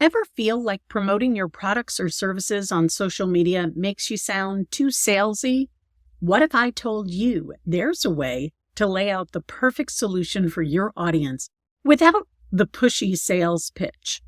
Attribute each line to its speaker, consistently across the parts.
Speaker 1: Ever feel like promoting your products or services on social media makes you sound too salesy? What if I told you there's a way to lay out the perfect solution for your audience without the pushy sales pitch?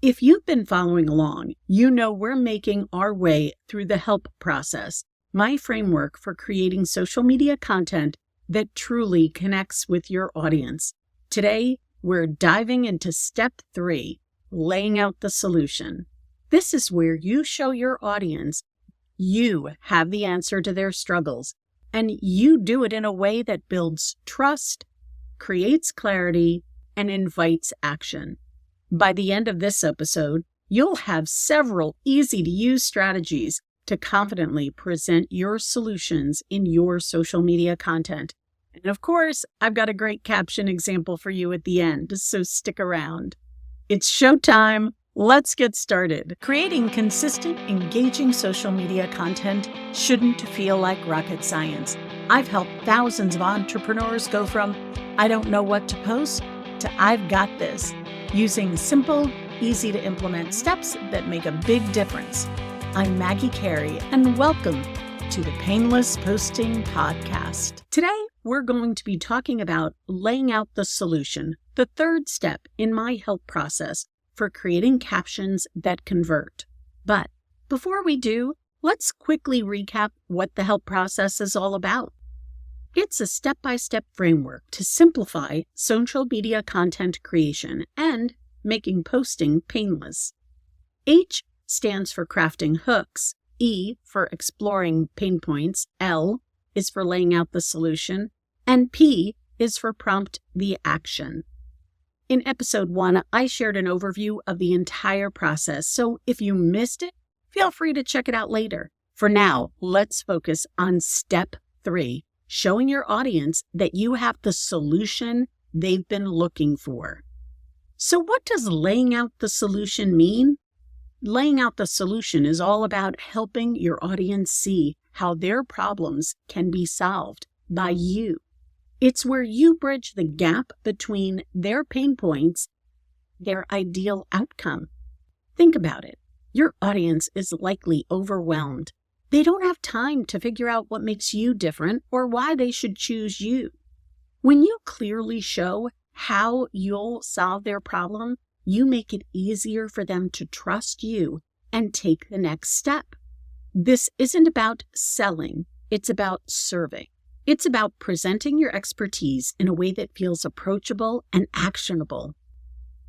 Speaker 1: If you've been following along, you know we're making our way through the help process, my framework for creating social media content that truly connects with your audience. Today, we're diving into step 3. Laying out the solution. This is where you show your audience you have the answer to their struggles, and you do it in a way that builds trust, creates clarity, and invites action. By the end of this episode, you'll have several easy-to-use strategies to confidently present your solutions in your social media content. And of course, I've got a great caption example for you at the end, so stick around. It's showtime. Let's get started. Creating consistent, engaging social media content shouldn't feel like rocket science. I've helped thousands of entrepreneurs go from, I don't know what to post, to I've got this, using simple, easy to implement steps that make a big difference. I'm Maggie Carey, and welcome to the Painless Posting Podcast. Today, we're going to be talking about laying out the solution, the third step in my help process for creating captions that convert. But before we do, let's quickly recap what the help process is all about. It's a step-by-step framework to simplify social media content creation and making posting painless. H stands for crafting hooks, E for exploring pain points, L is for laying out the solution, and P is for prompt the action. In episode 1, I shared an overview of the entire process, so if you missed it, feel free to check it out later. For now, let's focus on step 3, showing your audience that you have the solution they've been looking for. So what does laying out the solution mean? Laying out the solution is all about helping your audience see how their problems can be solved by you. It's where you bridge the gap between their pain points, their ideal outcome. Think about it. Your audience is likely overwhelmed. They don't have time to figure out what makes you different or why they should choose you. When you clearly show how you'll solve their problem, you make it easier for them to trust you and take the next step. This isn't about selling, it's about serving. It's about presenting your expertise in a way that feels approachable and actionable.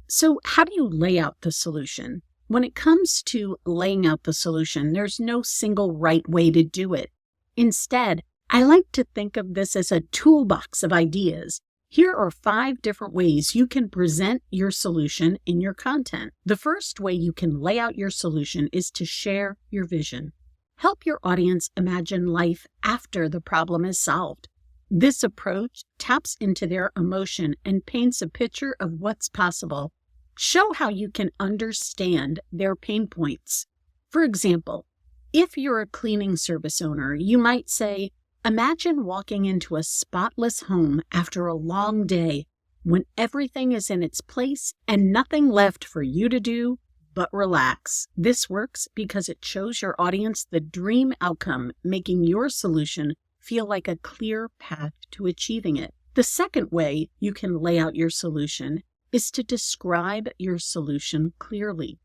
Speaker 1: So how do you lay out the solution? When it comes to laying out the solution, there's no single right way to do it. Instead, I like to think of this as a toolbox of ideas. Here are 5 different ways you can present your solution in your content. The first way you can lay out your solution is to share your vision. Help your audience imagine life after the problem is solved. This approach taps into their emotion and paints a picture of what's possible. Show how you can understand their pain points. For example, if you're a cleaning service owner, you might say, imagine walking into a spotless home after a long day when everything is in its place and nothing left for you to do but relax. This works because it shows your audience the dream outcome, making your solution feel like a clear path to achieving it. The second way you can lay out your solution is to describe your solution clearly.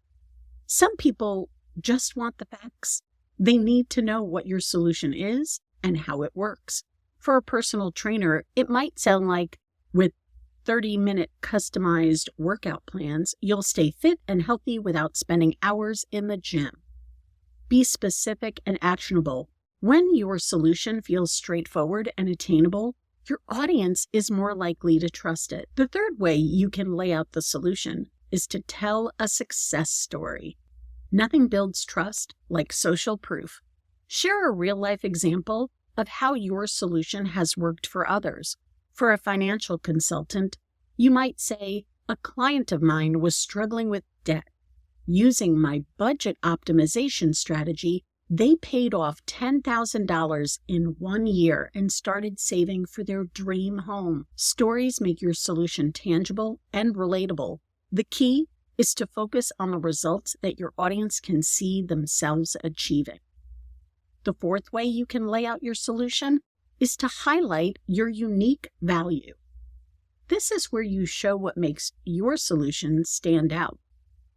Speaker 1: Some people just want the facts. They need to know what your solution is and how it works. For a personal trainer, it might sound like with 30-minute customized workout plans, you'll stay fit and healthy without spending hours in the gym. Be specific and actionable. When your solution feels straightforward and attainable, your audience is more likely to trust it. The third way you can lay out the solution is to tell a success story. Nothing builds trust like social proof. Share a real-life example of how your solution has worked for others. For a financial consultant, you might say, a client of mine was struggling with debt. Using my budget optimization strategy, they paid off $10,000 in 1 year and started saving for their dream home. Stories make your solution tangible and relatable. The key is to focus on the results that your audience can see themselves achieving. The fourth way you can lay out your solution is to highlight your unique value. This is where you show what makes your solution stand out.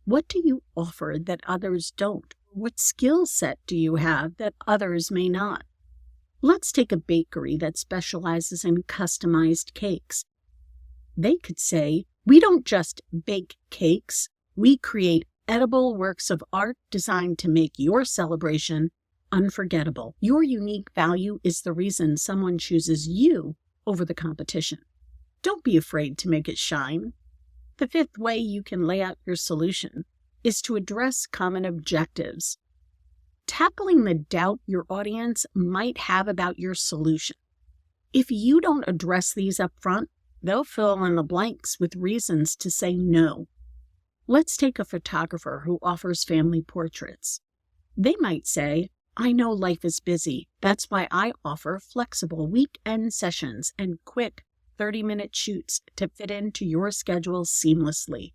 Speaker 1: What do you offer that others don't? What skill set do you have that others may not? Let's take a bakery that specializes in customized cakes. They could say, "We don't just bake cakes, we create edible works of art designed to make your celebration unforgettable." Your unique value is the reason someone chooses you over the competition. Don't be afraid to make it shine. The fifth way you can lay out your solution is to address common objectives. Tackling the doubt your audience might have about your solution. If you don't address these up front, they'll fill in the blanks with reasons to say no. Let's take a photographer who offers family portraits. They might say, "I know life is busy. That's why I offer flexible weekend sessions and quick 30-minute shoots to fit into your schedule seamlessly."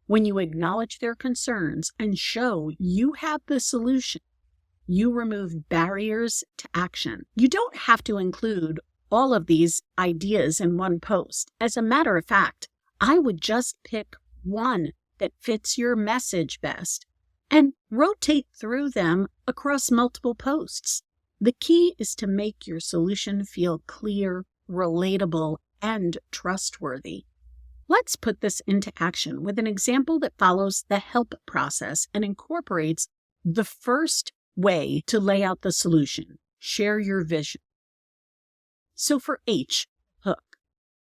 Speaker 1: When you acknowledge their concerns and show you have the solution, you remove barriers to action. You don't have to include all of these ideas in one post. As a matter of fact, I would just pick one that fits your message best and rotate through them across multiple posts. The key is to make your solution feel clear, relatable, and trustworthy. Let's put this into action with an example that follows the help process and incorporates the first way to lay out the solution. Share your vision. So for H, hook.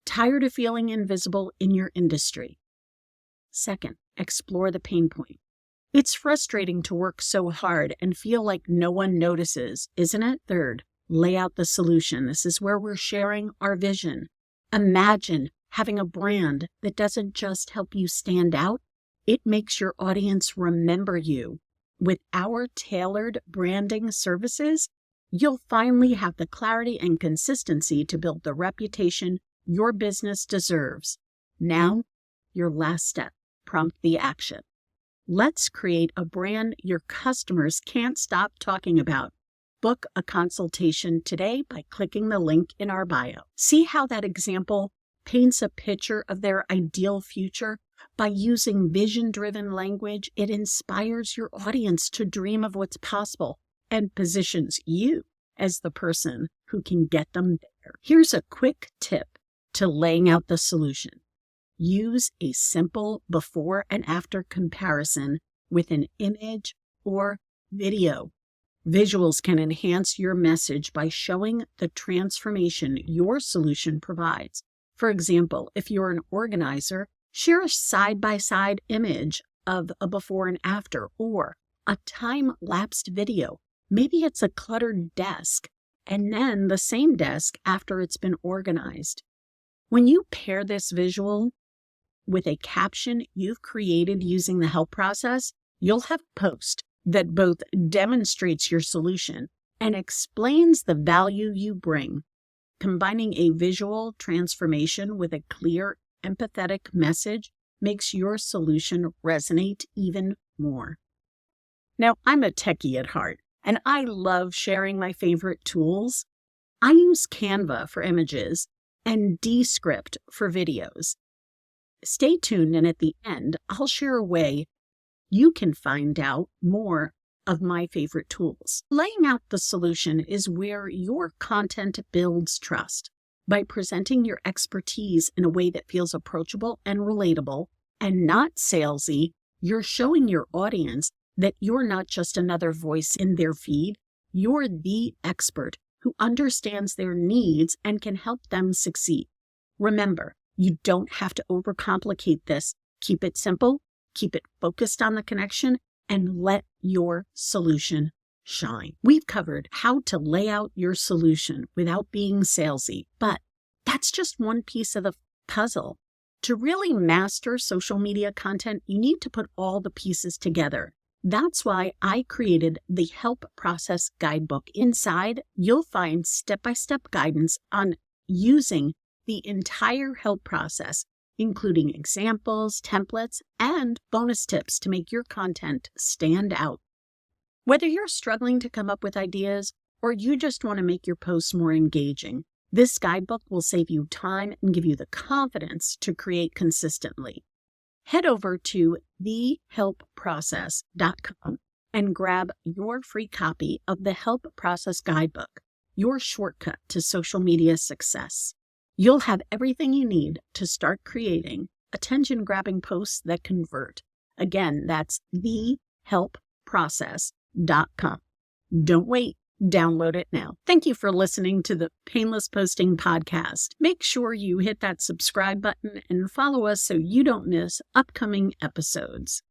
Speaker 1: Tired of feeling invisible in your industry? Second, explore the pain point. It's frustrating to work so hard and feel like no one notices, isn't it? Third, lay out the solution. This is where we're sharing our vision. Imagine having a brand that doesn't just help you stand out, it makes your audience remember you. With our tailored branding services, you'll finally have the clarity and consistency to build the reputation your business deserves. Now, your last step, prompt the action. Let's create a brand your customers can't stop talking about. Book a consultation today by clicking the link in our bio. See how that example paints a picture of their ideal future? By using vision-driven language, it inspires your audience to dream of what's possible and positions you as the person who can get them there. Here's a quick tip to laying out the solution. Use a simple before and after comparison with an image or video. Visuals can enhance your message by showing the transformation your solution provides. For example, if you're an organizer, share a side-by-side image of a before and after, or a time-lapsed video. Maybe it's a cluttered desk, and then the same desk after it's been organized. When you pair this visual with a caption you've created using the help process, you'll have a post that both demonstrates your solution and explains the value you bring. Combining a visual transformation with a clear, empathetic message makes your solution resonate even more. Now, I'm a techie at heart, and I love sharing my favorite tools. I use Canva for images and Descript for videos. Stay tuned, and at the end, I'll share a way you can find out more of my favorite tools. Laying out the solution is where your content builds trust. By presenting your expertise in a way that feels approachable and relatable and not salesy, you're showing your audience that you're not just another voice in their feed. You're the expert who understands their needs and can help them succeed. Remember, you don't have to overcomplicate this. Keep it simple, keep it focused on the connection, and let your solution shine. We've covered how to lay out your solution without being salesy, but that's just one piece of the puzzle. To really master social media content, you need to put all the pieces together. That's why I created the Help Process Guidebook. Inside, you'll find step-by-step guidance on using the entire help process including examples, templates, and bonus tips to make your content stand out. Whether you're struggling to come up with ideas or you just want to make your posts more engaging, this guidebook will save you time and give you the confidence to create consistently. Head over to thehelpprocess.com and grab your free copy of the Help Process Guidebook, your shortcut to social media success. You'll have everything you need to start creating attention-grabbing posts that convert. Again, that's thehelpprocess.com. Don't wait. Download it now. Thank you for listening to the Painless Posting Podcast. Make sure you hit that subscribe button and follow us so you don't miss upcoming episodes.